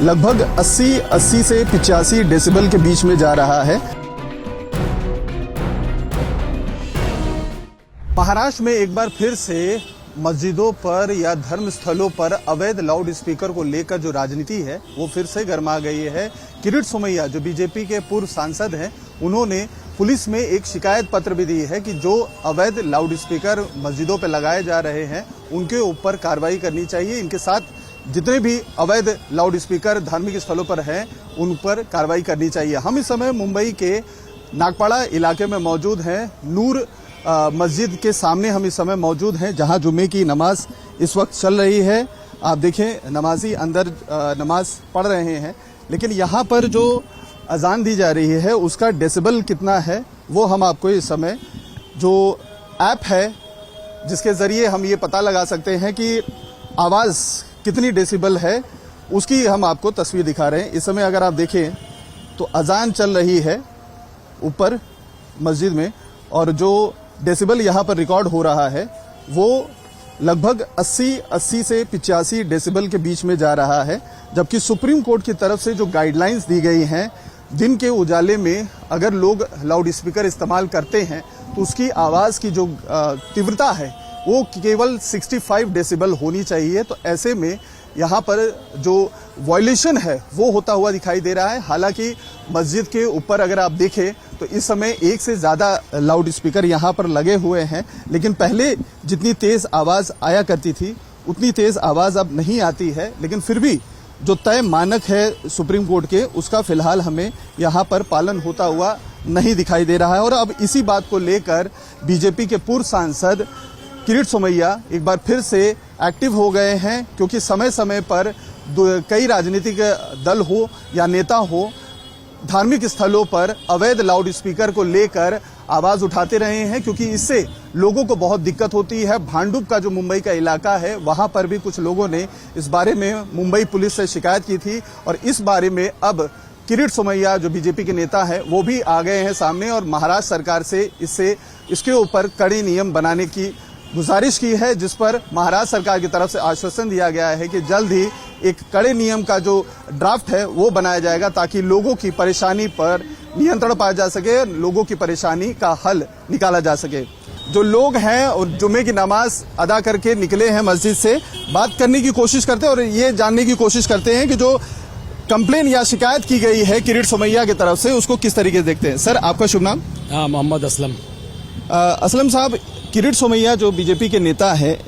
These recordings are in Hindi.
लगभग 80 से 85 डेसिबल के बीच में जा रहा है। महाराष्ट्र में एक बार फिर से मस्जिदों पर या धर्म स्थलों पर अवैध लाउड स्पीकर को लेकर जो राजनीति है वो फिर से गर्मा गई है। किरीट सोमैया जो बीजेपी के पूर्व सांसद हैं, उन्होंने पुलिस में एक शिकायत पत्र भी दी है कि जो अवैध लाउड स्पीकर मस्जिदों पर लगाए जा रहे हैं उनके ऊपर कार्रवाई करनी चाहिए। इनके साथ जितने भी अवैध लाउड स्पीकर धार्मिक स्थलों पर हैं उन पर कार्रवाई करनी चाहिए। हम इस समय मुंबई के नागपाड़ा इलाके में मौजूद हैं। नूर मस्जिद के सामने हम इस समय मौजूद हैं, जहां जुम्मे की नमाज इस वक्त चल रही है। आप देखें, नमाजी अंदर नमाज पढ़ रहे हैं, लेकिन यहां पर जो अजान दी जा रही है उसका डेसिबल कितना है वो हम आपको इस समय जो ऐप है जिसके जरिए हम ये पता लगा सकते हैं कि आवाज़ कितनी डेसिबल है उसकी हम आपको तस्वीर दिखा रहे हैं। इस समय अगर आप देखें तो अजान चल रही है ऊपर मस्जिद में, और जो डेसिबल यहाँ पर रिकॉर्ड हो रहा है वो लगभग 80 से 85 डेसिबल के बीच में जा रहा है। जबकि सुप्रीम कोर्ट की तरफ से जो गाइडलाइंस दी गई हैं, दिन के उजाले में अगर लोग लाउड स्पीकर इस्तेमाल करते हैं तो उसकी आवाज़ की जो तीव्रता है वो केवल 65 डेसिबल होनी चाहिए। तो ऐसे में यहाँ पर जो वायलेशन है वो होता हुआ दिखाई दे रहा है। हालांकि मस्जिद के ऊपर अगर आप देखें तो इस समय एक से ज़्यादा लाउड स्पीकर यहाँ पर लगे हुए हैं, लेकिन पहले जितनी तेज़ आवाज़ आया करती थी उतनी तेज़ आवाज़ अब नहीं आती है। लेकिन फिर भी जो तय मानक है सुप्रीम कोर्ट के, उसका फिलहाल हमें यहाँ पर पालन होता हुआ नहीं दिखाई दे रहा है। और अब इसी बात को लेकर बीजेपी के पूर्व सांसद किरीट सोमैया एक बार फिर से एक्टिव हो गए हैं, क्योंकि समय समय पर कई राजनीतिक दल हो या नेता हो धार्मिक स्थलों पर अवैध लाउड स्पीकर को लेकर आवाज़ उठाते रहे हैं, क्योंकि इससे लोगों को बहुत दिक्कत होती है। भांडुप का जो मुंबई का इलाका है वहां पर भी कुछ लोगों ने इस बारे में मुंबई पुलिस से शिकायत की थी, और इस बारे में अब किरीट सोमैया जो बीजेपी के नेता हैं वो भी आ गए हैं सामने, और महाराष्ट्र सरकार से इसके ऊपर कड़े नियम बनाने की गुजारिश की है, जिस पर महाराष्ट्र सरकार की तरफ से आश्वासन दिया गया है कि जल्द ही एक कड़े नियम का जो ड्राफ्ट है वो बनाया जाएगा, ताकि लोगों की परेशानी पर नियंत्रण पाया जा सके, लोगों की परेशानी का हल निकाला जा सके। जो लोग हैं और जुम्मे की नमाज अदा करके निकले हैं मस्जिद से, बात करने की कोशिश करते हैं और ये जानने की कोशिश करते हैं कि जो कंप्लेन या शिकायत की गई है किरीट सोमैया की तरफ से उसको किस तरीके से देखते हैं। सर, आपका शुभ नाम? मोहम्मद असलम। असलम साहब, किरीट सोमैया जो बीजेपी के नेता है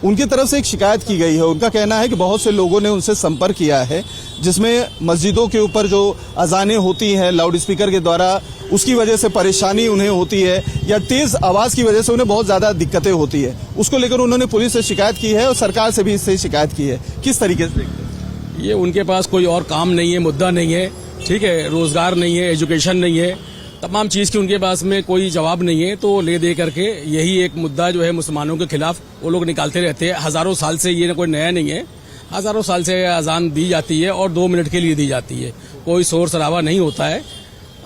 उनकी तरफ से एक शिकायत की गई है। उनका कहना है कि बहुत से लोगों ने उनसे संपर्क किया है, जिसमें मस्जिदों के ऊपर जो अजानें होती हैं लाउड स्पीकर के द्वारा, उसकी वजह से परेशानी उन्हें होती है, या तेज आवाज़ की वजह से उन्हें बहुत ज़्यादा दिक्कतें होती है। उसको लेकर उन्होंने पुलिस से शिकायत की है और सरकार से भी इससे शिकायत की है। किस तरीके से देखते हैं? ये उनके पास कोई और काम नहीं है, मुद्दा नहीं है, ठीक है, रोजगार नहीं है, एजुकेशन नहीं है, तमाम चीज़ की उनके पास में कोई जवाब नहीं है। तो ले दे करके यही एक मुद्दा जो है मुसलमानों के खिलाफ वो लोग निकालते रहते हैं। हज़ारों साल से ये कोई नया नहीं है, हज़ारों साल से अजान दी जाती है और 2 मिनट के लिए दी जाती है, कोई शोर शराबा नहीं होता है।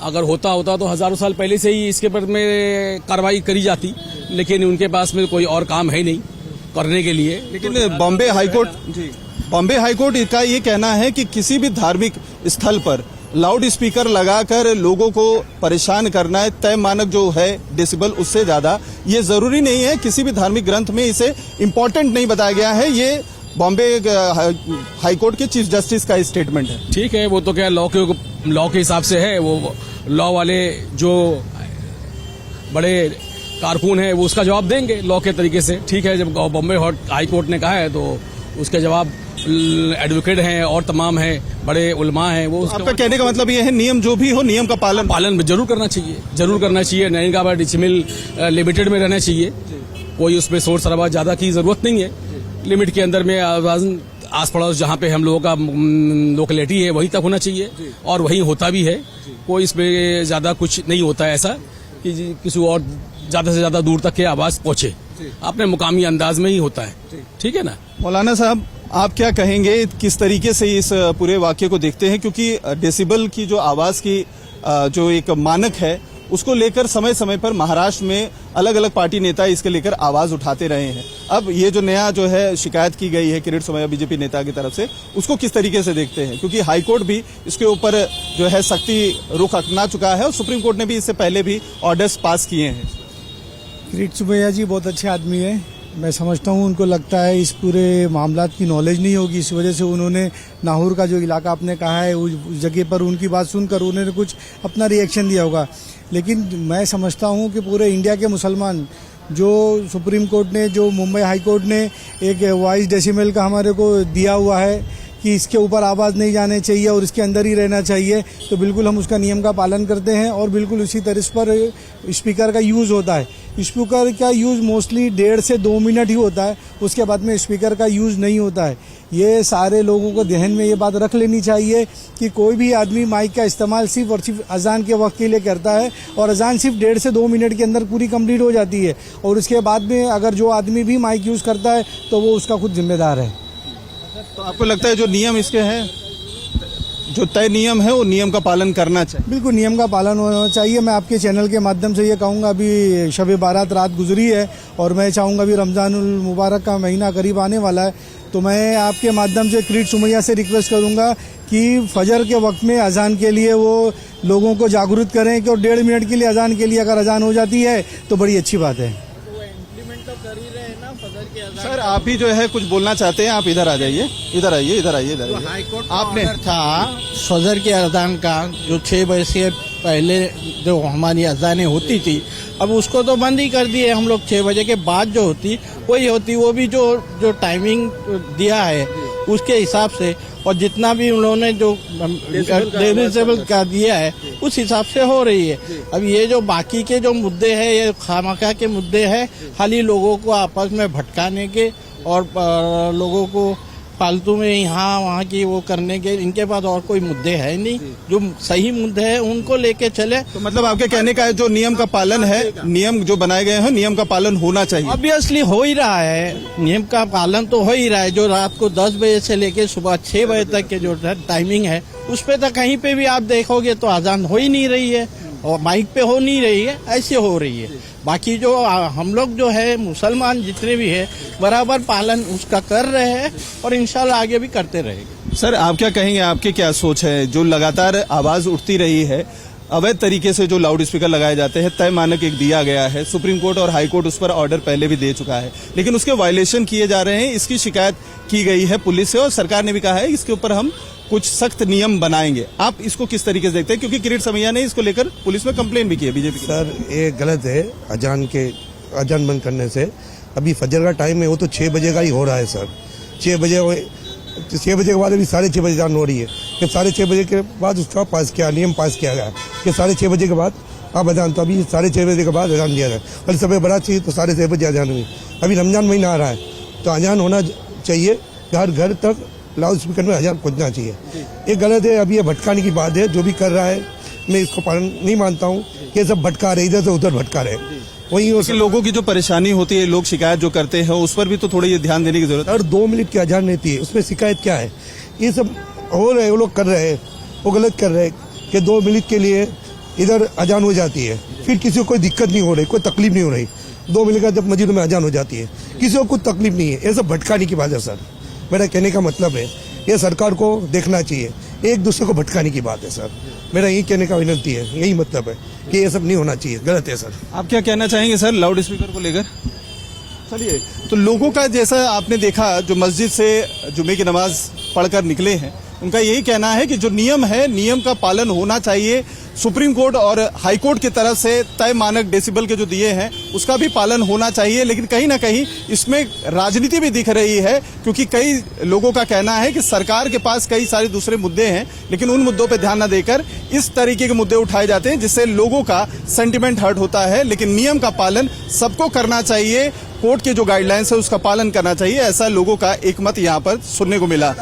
अगर होता तो हज़ारों साल पहले से ही इसके ऊपर में कार्रवाई करी जाती, लेकिन उनके पास में कोई और काम है नहीं करने के लिए। लेकिन बॉम्बे हाईकोर्ट का ये कहना है कि किसी भी धार्मिक स्थल पर लाउड स्पीकर लगाकर लोगों को परेशान करना है, तय मानक जो है डेसिबल उससे ज्यादा, ये जरूरी नहीं है। किसी भी धार्मिक ग्रंथ में इसे इम्पोर्टेंट नहीं बताया गया है। ये बॉम्बे हाईकोर्ट के चीफ जस्टिस का स्टेटमेंट है। ठीक है, वो तो क्या लॉ के हिसाब से है, वो लॉ वाले जो बड़े कारकुन हैं वो उसका जवाब देंगे लॉ के तरीके से। ठीक है, जब बॉम्बे हाईकोर्ट ने कहा है तो उसके जवाब एडवोकेट हैं और तमाम हैं, बड़े उलमा हैं, वो आपका कहने का मतलब ये है नियम जो भी हो नियम का पालन जरूर करना चाहिए। नहीं का डिसिमिल लिमिटेड में रहना चाहिए, कोई उसमें शोर शराबा ज्यादा की जरूरत नहीं है। लिमिट के अंदर में आस पड़ोस जहाँ पे हम लोगों का लोकेलिटी है वहीं तक होना चाहिए, और वहीं होता भी है। कोई इसमें ज्यादा कुछ नहीं होता है ऐसा कि किसी और ज्यादा से ज्यादा दूर तक के आवाज पहुंचे, अपने मुकामी अंदाज में ही होता है। ठीक है ना मौलाना साहब, आप क्या कहेंगे, किस तरीके से इस पूरे वाक्य को देखते हैं? क्योंकि डेसिबल की जो आवाज़ की जो एक मानक है उसको लेकर समय समय पर महाराष्ट्र में अलग अलग पार्टी नेता इसके लेकर आवाज उठाते रहे हैं। अब ये जो नया जो है शिकायत की गई है किरीट सोमैया बीजेपी नेता की तरफ से, उसको किस तरीके से देखते हैं? क्योंकि हाईकोर्ट भी इसके ऊपर जो है सख्ती रुख अपना चुका है और सुप्रीम कोर्ट ने भी इससे पहले भी ऑर्डर्स पास किए हैं। किरीट सोमैया जी बहुत अच्छे आदमी है। मैं समझता हूँ उनको लगता है इस पूरे मामलात की नॉलेज नहीं होगी, इस वजह से उन्होंने नाहौर का जो इलाका आपने कहा है उस जगह पर उनकी बात सुनकर उन्होंने कुछ अपना रिएक्शन दिया होगा। लेकिन मैं समझता हूँ कि पूरे इंडिया के मुसलमान, जो सुप्रीम कोर्ट ने, जो मुंबई हाई कोर्ट ने एक वॉइस डेसिमल का हमारे को दिया हुआ है कि इसके ऊपर आवाज़ नहीं जाने चाहिए और इसके अंदर ही रहना चाहिए, तो बिल्कुल हम उसका नियम का पालन करते हैं और बिल्कुल उसी तरह पर स्पीकर का यूज़ होता है। स्पीकर का यूज़ मोस्टली 1.5 से 2 मिनट ही होता है, उसके बाद में स्पीकर का यूज़ नहीं होता है। ये सारे लोगों को ध्यान में ये बात रख लेनी चाहिए कि कोई भी आदमी माइक का इस्तेमाल सिर्फ और सिर्फ अजान के वक्त के लिए करता है और अजान सिर्फ 1.5 से 2 मिनट के अंदर पूरी कंप्लीट हो जाती है और उसके बाद में अगर जो आदमी भी माइक यूज़ करता है तो वो उसका खुद जिम्मेदार है। तो आपको लगता है जो नियम इसके हैं, जो तय नियम है, वो नियम का पालन करना चाहिए? बिल्कुल नियम का पालन होना चाहिए। मैं आपके चैनल के माध्यम से ये कहूँगा, अभी शब बारात रात गुजरी है और मैं चाहूँगा अभी रमज़ानुल मुबारक का महीना करीब आने वाला है, तो मैं आपके माध्यम से किरीट सोमैया से रिक्वेस्ट करूँगा कि फजर के वक्त में अजान के लिए वो लोगों को जागरूक करें कि और 1.5 मिनट के लिए अजान के लिए अगर अजान हो जाती है तो बड़ी अच्छी बात है। सर आप भी जो है कुछ बोलना चाहते हैं, आप इधर आ जाइए, इधर आइए, इधर आइए, इधर आइए। हाईकोर्ट आपने था फजर के अजान का, जो 6 बजे से पहले जो हमारी अजानें होती थी, अब उसको तो बंद ही कर दिए हम लोग। 6 बजे के बाद जो होती वही होती, वो भी जो टाइमिंग दिया है उसके हिसाब से और जितना भी उन्होंने जो डेसिबल का दिया है उस हिसाब से हो रही है। अब ये जो बाकी के जो मुद्दे हैं, ये खामखा के मुद्दे हैं, खाली लोगों को आपस में भटकाने के और लोगों को फालतू में यहाँ वहाँ की वो करने के, इनके पास और कोई मुद्दे है नहीं। जो सही मुद्दे हैं उनको लेके चले। तो मतलब आपके कहने का है जो नियम का पालन है, नियम जो बनाए गए हैं, नियम का पालन होना चाहिए। ऑब्वियसली हो ही रहा है, नियम का पालन तो हो ही रहा है। जो रात को 10 बजे से लेके सुबह 6 बजे तक के जो टाइमिंग है उस पे तो कहीं पे भी आप देखोगे तो अजान हो ही नहीं रही है और माइक पे हो नहीं रही है, ऐसे हो रही है। बाकी जो हम लोग जो है मुसलमान जितने भी है बराबर पालन उसका कर रहे हैं और इंशाल्लाह आगे भी करते रहेंगे। सर आप क्या कहेंगे, आपकी क्या सोच है? जो लगातार आवाज उठती रही है, अवैध तरीके से जो लाउड स्पीकर लगाए जाते हैं, तय मानक एक दिया गया है, सुप्रीम कोर्ट और हाई कोर्ट उस पर ऑर्डर पहले भी दे चुका है, लेकिन उसके वायलेशन किए जा रहे हैं। इसकी शिकायत की गई है पुलिस से और सरकार ने भी कहा है इसके ऊपर हम कुछ सख्त नियम बनाएंगे। आप इसको किस तरीके से देखते हैं? क्योंकि किरीट सोमैया ने इसको लेकर पुलिस में कंप्लेन भी की है बीजेपी की। सर ये गलत है, अजान बंद करने से। अभी फजर का टाइम है, वो तो 6 बजे का ही हो रहा है सर। 6 बजे के बाद अभी 6:30 बजे अजान हो रही है कि 6:30 बजे के बाद उसका नियम पास किया गया कि 6:30 बजे के बाद आप अजान, तो अभी 6:30 बजे के बाद अजान दिया गया। और समय बड़ा चाहिए तो 6:30 बजे अजान हुई। अभी रमजान महीना आ रहा है तो अजान होना चाहिए, हर घर तक लाउड स्पीकर में अजान पहुंचना चाहिए। ये गलत है। अभी ये भटकाने की बात है, जो भी कर रहा है मैं इसको पालन नहीं मानता हूँ कि सब भटका रहे, इधर से उधर भटका रहे। वही लोगों की जो परेशानी होती है, लोग शिकायत जो करते हैं, उस पर भी तो थोड़ा ये ध्यान देने की जरूरत है। और 2 मिनट की अजान रहती है, उसमें शिकायत क्या है? ये सब हो रहे, वो लोग कर रहे हैं, वो गलत कर रहे हैं कि 2 मिनट के लिए इधर अजान हो जाती है, फिर किसी को कोई दिक्कत नहीं हो रही, कोई तकलीफ नहीं हो रही। 2 मिनट का जब मस्जिद में अजान हो जाती है, किसी को कुछ तकलीफ नहीं है। ये सब भटकाने की बात है सर। मेरा कहने का मतलब है ये सरकार को देखना चाहिए, एक दूसरे को भटकाने की बात है सर। मेरा यही कहने का विनती है, यही मतलब है कि ये सब नहीं होना चाहिए, गलत है सर। आप क्या कहना चाहेंगे सर लाउड स्पीकर को लेकर? चलिए, तो लोगों का जैसा आपने देखा, जो मस्जिद से जुमे की नमाज पढ़कर निकले हैं, उनका यही कहना है कि जो नियम है, नियम का पालन होना चाहिए। सुप्रीम कोर्ट और हाई कोर्ट की तरफ से तय मानक डेसिबल के जो दिए हैं उसका भी पालन होना चाहिए। लेकिन कहीं ना कहीं इसमें राजनीति भी दिख रही है, क्योंकि कई लोगों का कहना है कि सरकार के पास कई सारे दूसरे मुद्दे हैं, लेकिन उन मुद्दों पर ध्यान न देकर इस तरीके के मुद्दे उठाए जाते हैं जिससे लोगों का सेंटिमेंट हर्ट होता है। लेकिन नियम का पालन सबको करना चाहिए, कोर्ट के जो गाइडलाइंस है उसका पालन करना चाहिए, ऐसा लोगों का एक मत यहाँ पर सुनने को मिला।